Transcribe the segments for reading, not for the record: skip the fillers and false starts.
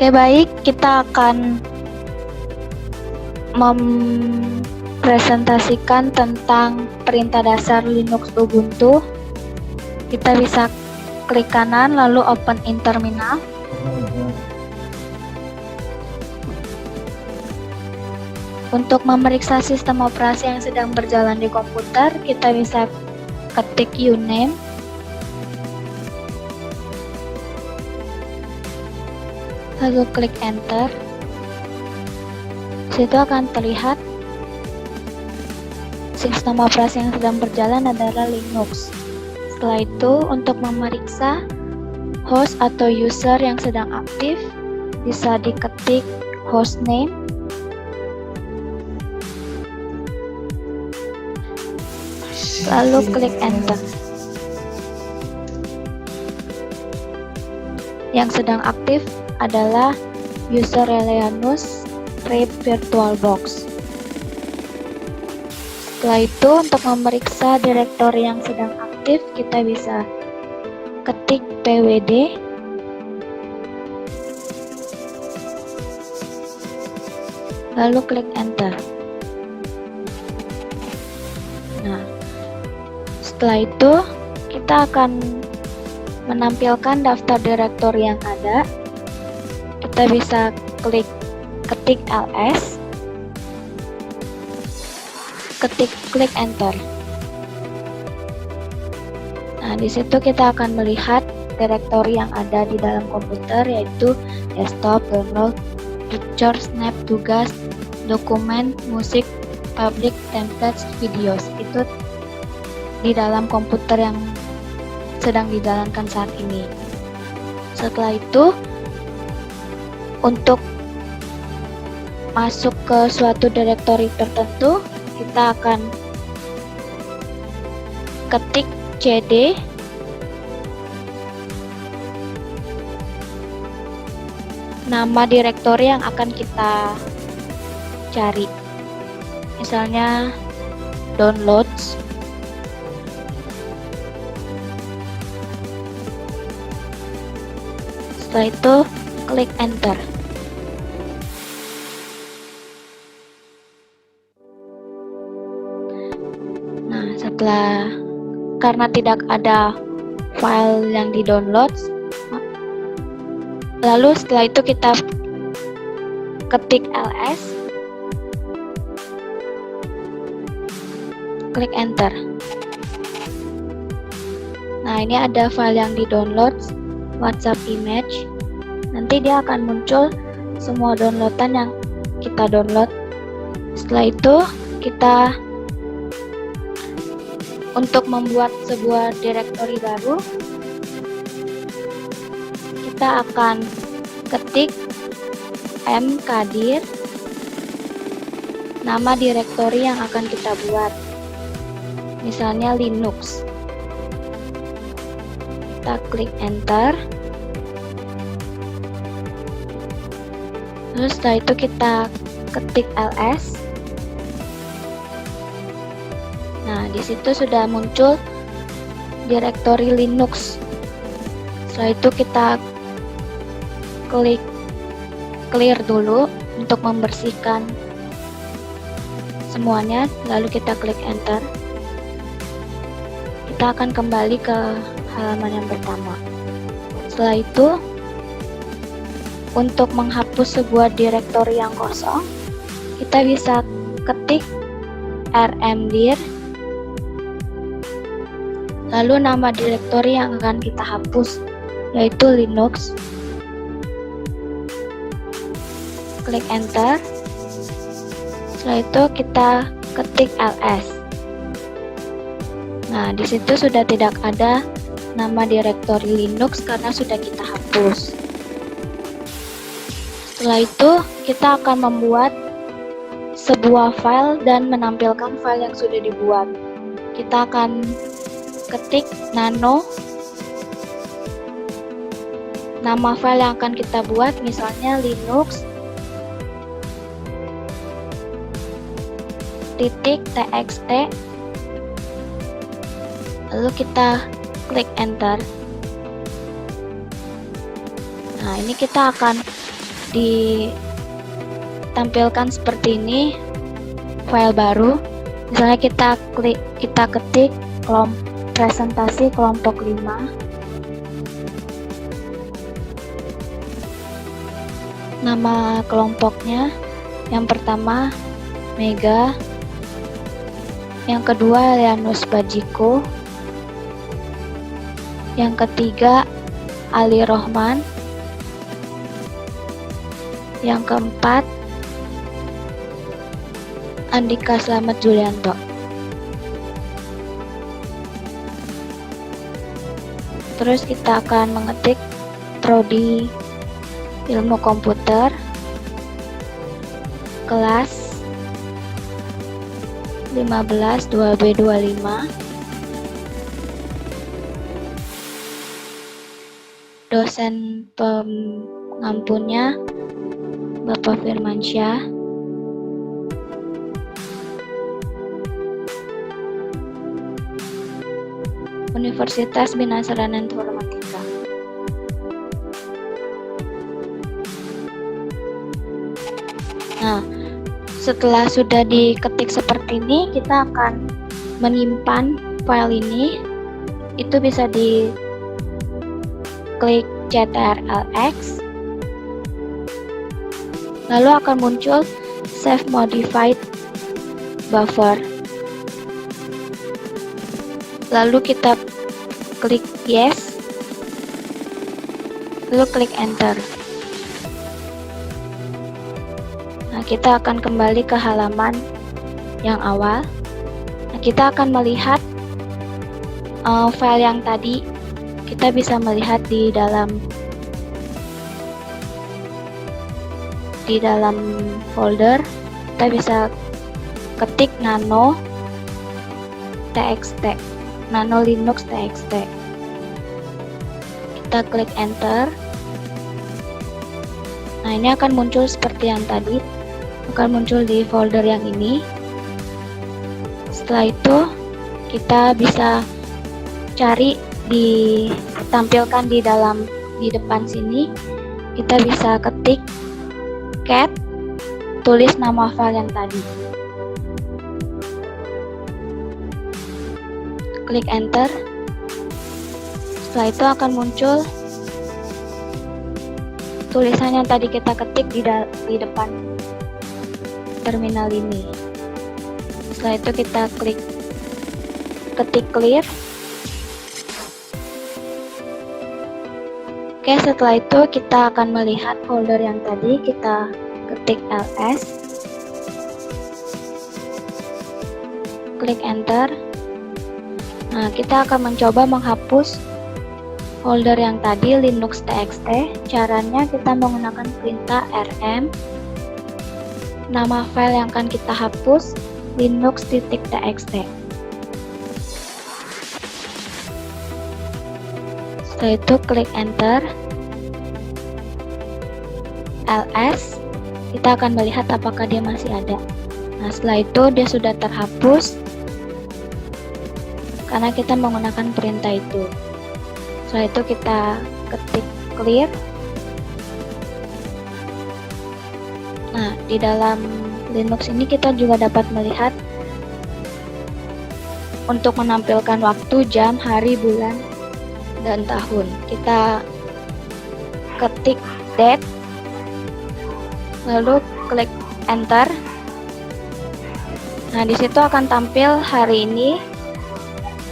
Oke, baik, kita akan mempresentasikan tentang perintah dasar Linux Ubuntu. Kita bisa klik kanan lalu open in terminal. Untuk memeriksa sistem operasi yang sedang berjalan di komputer, kita bisa ketik uname. Lalu klik enter. Situ akan terlihat sistem operasi yang sedang berjalan adalah Linux. Setelah itu, untuk memeriksa host atau user yang sedang aktif, bisa diketik hostname. Lalu klik enter. Yang sedang aktif adalah user Relianus RAID VirtualBox. Setelah itu, untuk memeriksa direktori yang sedang aktif, kita bisa ketik pwd. Lalu klik enter. Nah, setelah itu kita akan menampilkan daftar direktori yang ada. Kita bisa ketik ls, klik enter. Nah, di situ kita akan melihat direktori yang ada di dalam komputer, yaitu desktop, download, picture, snap, tugas, dokumen, musik, public, templates, videos. Itu di dalam komputer yang sedang dijalankan saat ini. Setelah itu, untuk masuk ke suatu direktori tertentu, kita akan ketik cd, nama direktori yang akan kita cari. Misalnya downloads. Setelah itu klik enter. Nah, karena tidak ada file yang di-download, lalu setelah itu kita ketik ls, klik enter. Nah, ini ada file yang di-download, WhatsApp image. Nanti dia akan muncul semua downloadan yang kita download. Setelah itu, kita untuk membuat sebuah direktori baru, kita akan ketik mkdir, nama direktori yang akan kita buat. Misalnya Linux. Kita klik enter. Lalu setelah itu kita ketik ls. Nah, di situ sudah muncul direktori Linux. Setelah itu kita klik clear dulu untuk membersihkan semuanya, lalu kita klik enter. Kita akan kembali ke halaman yang pertama. Setelah itu, untuk menghapus sebuah direktori yang kosong, kita bisa ketik rmdir, lalu nama direktori yang akan kita hapus, yaitu Linux. Klik enter. Setelah itu kita ketik ls. Nah, di situ sudah tidak ada nama direktori Linux karena sudah kita hapus. Setelah itu, kita akan membuat sebuah file dan menampilkan file yang sudah dibuat. Kita akan ketik nano, nama file yang akan kita buat, misalnya linux .txt, lalu kita klik enter. Nah, ini kita akan ditampilkan seperti ini, file baru. Misalnya kita ketik presentasi kelompok 5. Nama kelompoknya yang pertama Mega, yang kedua Leanus Bajiko, yang ketiga Ali Rohman, yang keempat Andika Slamet Julianto. Terus kita akan mengetik prodi ilmu komputer kelas 15 2B25. Dosen pengampunnya Bapak Firmansyah. Universitas Bina Sarana Informatika. Nah, setelah sudah diketik seperti ini, kita akan menyimpan file ini. Itu bisa diklik Ctrl+X, lalu akan muncul Save Modified Buffer. Lalu kita klik Yes, lalu klik Enter. Nah, kita akan kembali ke halaman yang awal. Nah, kita akan melihat file yang tadi. Kita bisa melihat di dalam folder. Kita bisa ketik nano linux txt. Kita klik Enter. Nah, ini akan muncul seperti yang tadi, akan muncul di folder yang ini. Setelah itu kita bisa cari, ditampilkan di depan sini. Kita bisa ketik cat, tulis nama file yang tadi, klik Enter. Setelah itu akan muncul tulisan yang tadi kita ketik di depan terminal ini. Setelah itu kita ketik clear. Oke, setelah itu kita akan melihat folder yang tadi. Kita ketik ls, klik Enter. Nah, kita akan mencoba menghapus folder yang tadi linux txt. Caranya kita menggunakan perintah rm. Nama file yang akan kita hapus linux.txt. Setelah itu klik Enter, ls. Kita akan melihat apakah dia masih ada. Nah, setelah itu dia sudah terhapus karena kita menggunakan perintah itu. Setelah itu kita ketik clear. Nah, di dalam Linux ini kita juga dapat melihat untuk menampilkan waktu, jam, hari, bulan, dan tahun. Kita ketik date, lalu klik Enter. Nah, di situ akan tampil hari ini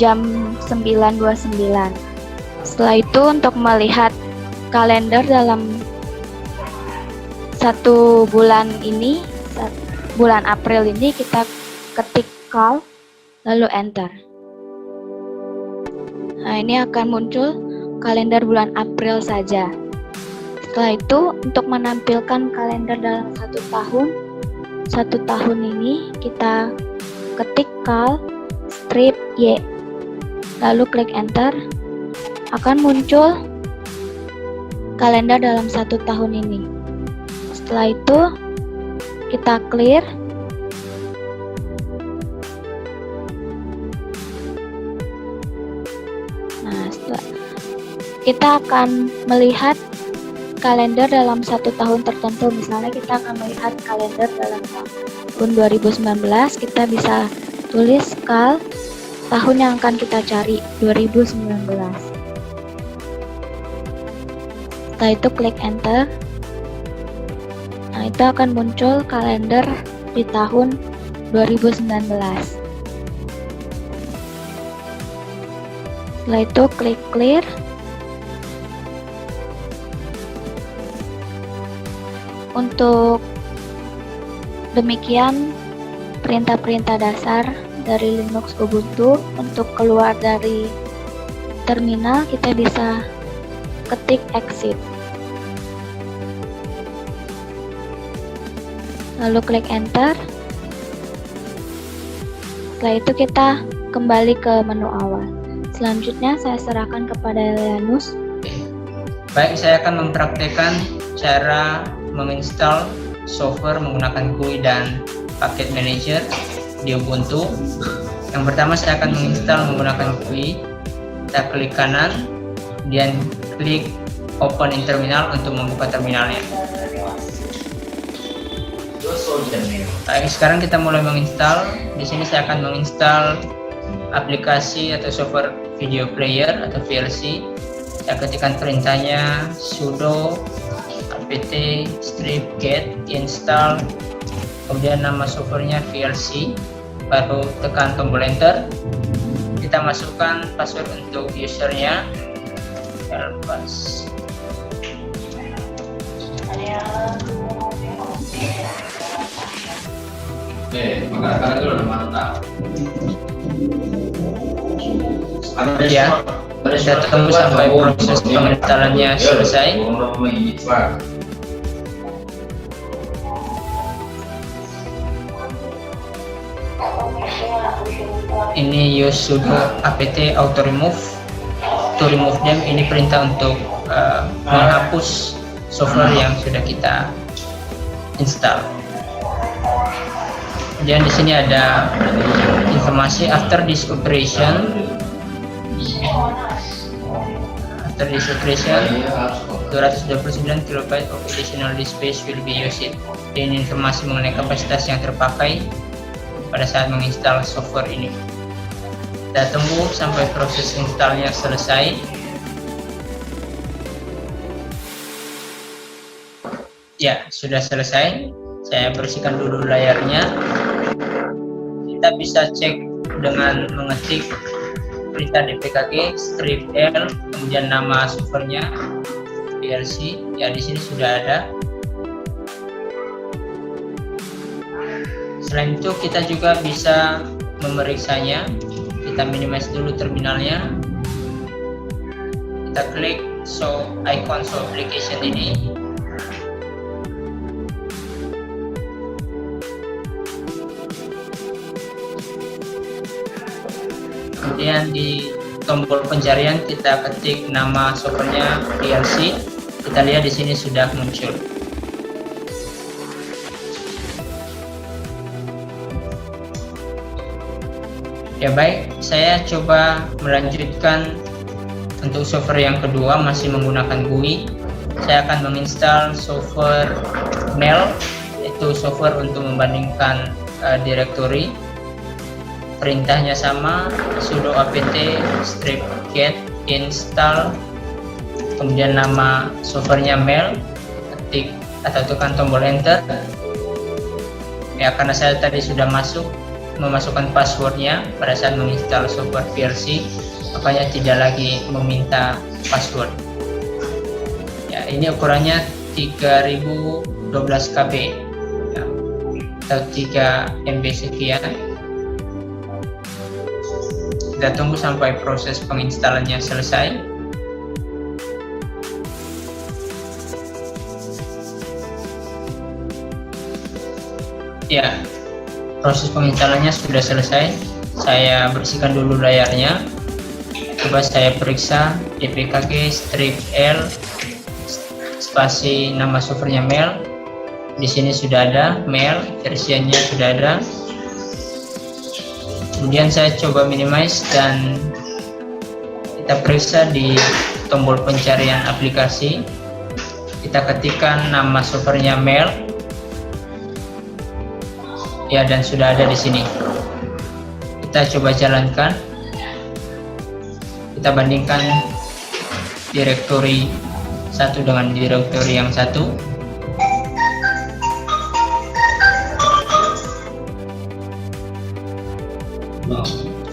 jam 9.29. Setelah itu untuk melihat kalender dalam satu bulan ini, bulan April ini, kita ketik call lalu Enter. Nah, ini akan muncul kalender bulan April saja. Setelah itu untuk menampilkan kalender dalam satu tahun ini, kita ketik call strip Y lalu klik Enter. Akan muncul kalender dalam satu tahun ini. Setelah itu kita clear. Nah, kita akan melihat kalender dalam satu tahun tertentu. Misalnya kita akan melihat kalender dalam tahun 2019, kita bisa tulis kal tahun yang akan kita cari, 2019. Setelah itu klik enter. Nah, itu akan muncul kalender di tahun 2019. Setelah itu klik clear. Untuk demikian perintah-perintah dasar dari Linux Ubuntu. Untuk keluar dari terminal kita bisa ketik exit. Lalu klik enter. Setelah itu kita kembali ke menu awal. Selanjutnya saya serahkan kepada Elianus. Baik, saya akan mempraktekkan cara menginstal software menggunakan GUI dan paket manager di Ubuntu. Yang pertama saya akan menginstal menggunakan GUI. Kita klik kanan, kemudian klik open in terminal untuk membuka terminalnya. Baik, sekarang kita mulai menginstal. Di sini saya akan menginstal aplikasi atau software video player atau VLC. Saya ketikkan perintahnya sudo apt strip get install, kemudian nama softwarenya VLC, baru tekan tombol enter. Kita masukkan password untuk usernya Elpas. Ya, kita tunggu sampai proses penginstalannya selesai. Ini use sudo apt auto remove to remove them. Ini perintah untuk menghapus software yang sudah kita install. Kemudian di sini ada informasi after this operation 229 KB of additional disk space will be used. Ini informasi mengenai kapasitas yang terpakai pada saat menginstal software ini. Kita tunggu sampai proses installnya selesai. Ya, sudah selesai. Saya bersihkan dulu layarnya. Kita bisa cek dengan mengetik perintah dpkg strip l, kemudian nama softwarenya VLC. Ya, di sini sudah ada. Selain itu kita juga bisa memeriksanya. Kita minimize dulu terminalnya. Kita klik show icon show application ini. Kemudian di tombol pencarian kita ketik nama softwarenya VLC. Kita lihat di sini sudah muncul. Ya baik, saya coba melanjutkan untuk software yang kedua masih menggunakan GUI. Saya akan menginstal software mail, itu software untuk membandingkan directory. Perintahnya sama, sudo apt strip get install, kemudian nama softwarenya mail, ketik atau tekan tombol enter. Ya, karena saya tadi sudah memasukkan passwordnya pada saat menginstal software VLC, makanya tidak lagi meminta password. Ya, ini ukurannya 3012 KB ya, atau 3 MB sekian. Kita tunggu sampai proses penginstalannya selesai. Ya, proses penginstalannya sudah selesai. Saya bersihkan dulu layarnya. Coba saya periksa dpkg strip l spasi nama softwarenya mail. Di sini sudah ada mail, versinya sudah ada. Kemudian saya coba minimize dan kita periksa di tombol pencarian aplikasi. kita ketikkan nama softwarenya mail. Ya, dan sudah ada di sini. Kita coba jalankan. Kita bandingkan direktori satu dengan direktori yang satu.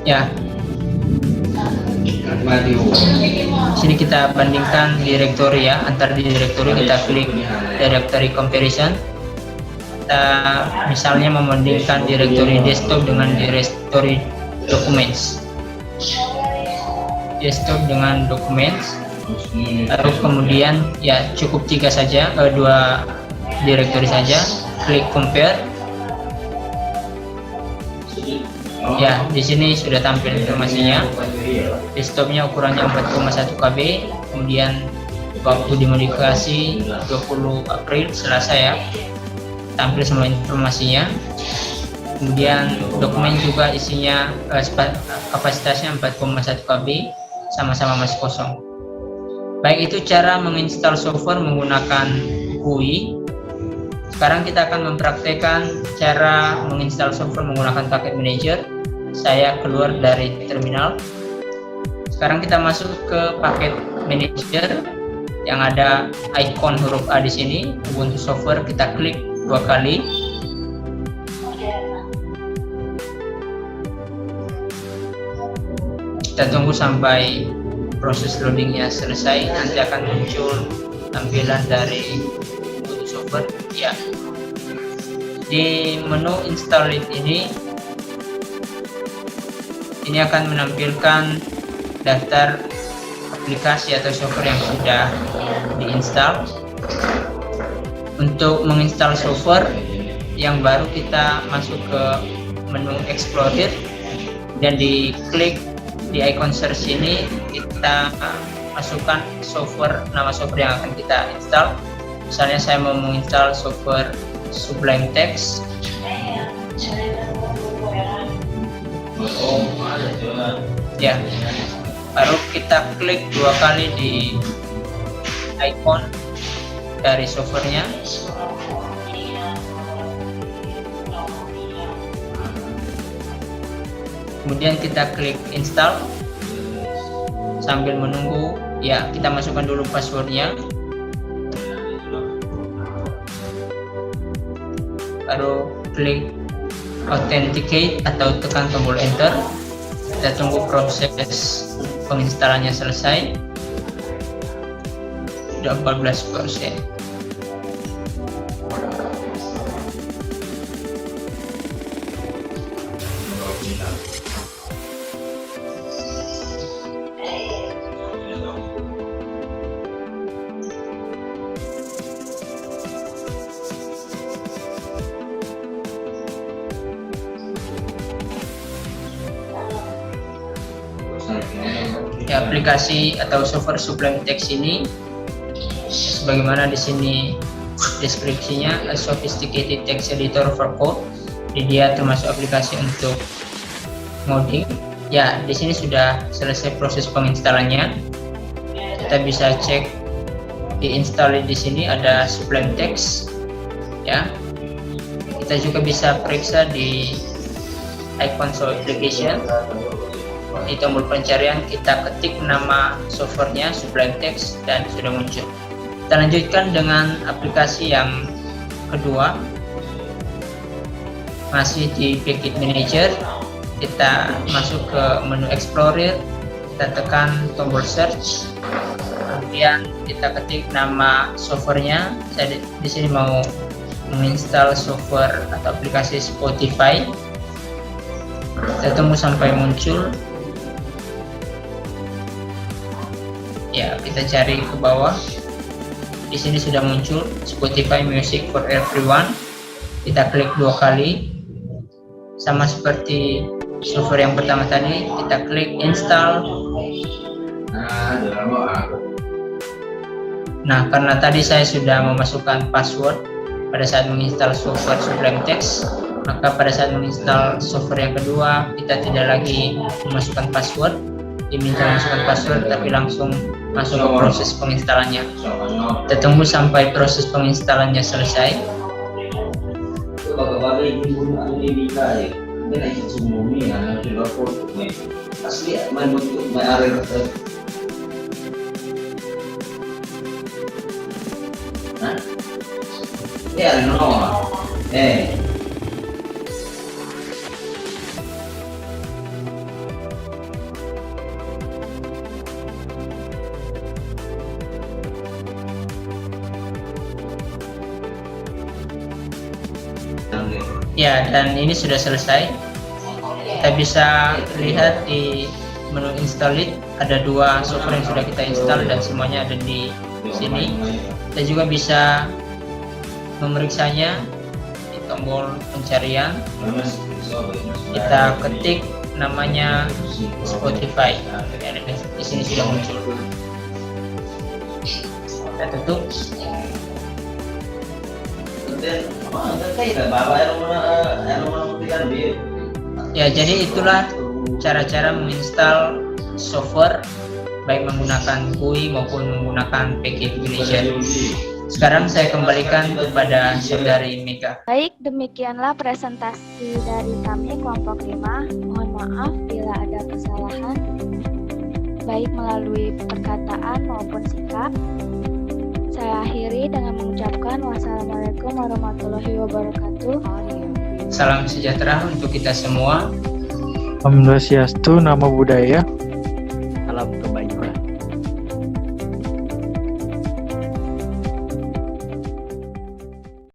Ya, sini kita bandingkan direktori ya, antar direktori. Kita klik directory comparison. Kita misalnya membandingkan direktori desktop dengan direktori documents. Desktop dengan documents. Lalu kemudian ya cukup dua direktori saja. Klik compare. Ya, di sini sudah tampil informasinya. Desktopnya ukurannya 4,1 KB, kemudian waktu dimodifikasi 20 April Selasa ya. Tampil semua informasinya. Kemudian dokumen juga isinya kapasitasnya 4,1 KB, sama-sama masih kosong. Baik, itu cara menginstal software menggunakan GUI. Sekarang kita akan mempraktekkan cara menginstal software menggunakan paket manager. Saya keluar dari terminal. Sekarang kita masuk ke paket manager yang ada icon huruf A di sini, Ubuntu Software. Kita klik 2 kali. Kita tunggu sampai proses loadingnya selesai. Nanti akan muncul tampilan dari Ubuntu Software. Ya, di menu install it ini akan menampilkan daftar aplikasi atau software yang sudah diinstal. Untuk menginstal software yang baru, kita masuk ke menu Explorer dan diklik di icon search ini. Kita masukkan nama software yang akan kita install. Misalnya saya mau menginstal software Sublime Text. Ya, baru kita klik 2 kali di icon dari softwarenya. Kemudian kita klik install. Sambil menunggu, ya kita masukkan dulu passwordnya. Baru klik authenticate atau tekan tombol enter. Kita tunggu proses penginstalannya selesai. Sudah 14%. Ya, aplikasi atau software Sublime Text ini, sebagaimana di sini deskripsinya, a sophisticated text editor for code. Jadi dia termasuk aplikasi untuk ngoding. Ya, di sini sudah selesai proses penginstalannya. Kita bisa cek di install di sini ada Sublime Text. Ya, kita juga bisa periksa di icon show application. Di tombol pencarian kita ketik nama softwarenya Sublime Text dan sudah muncul. Kita lanjutkan dengan aplikasi yang kedua, masih di Packet Manager. Kita masuk ke menu Explorer, kita tekan tombol search, kemudian kita ketik nama softwarenya. Saya di sini mau menginstal software atau aplikasi Spotify. Kita tunggu sampai muncul. Ya, kita cari ke bawah. Di sini sudah muncul Spotify Music for Everyone. Kita klik 2 kali. Sama seperti software yang pertama tadi, kita klik install. Nah, karena tadi saya sudah memasukkan password pada saat menginstal software Sublime Text, maka pada saat menginstal software yang kedua kita tidak lagi memasukkan password, diminta memasukkan password, tapi langsung masuk ke proses penginstalannya. Kita tunggu sampai proses penginstalannya selesai. Ya, dan ini sudah selesai. Kita bisa lihat di menu install it ada 2 software yang sudah kita install dan semuanya ada di sini. Kita juga bisa memeriksanya di tombol pencarian. Kita ketik namanya Spotify. Ya, di sini sudah muncul. Kita tutup. Ya, jadi itulah cara-cara menginstal software baik menggunakan GUI maupun menggunakan package manager. Sekarang saya kembalikan kepada saudari Mika. Baik, demikianlah presentasi dari kami kelompok 5. Mohon maaf bila ada kesalahan, baik melalui perkataan maupun sikap. Saya akhiri dengan mengucapkan wassalamualaikum warahmatullahi wabarakatuh. Salam sejahtera untuk kita semua. Om Swastiastu, Namo Buddhaya.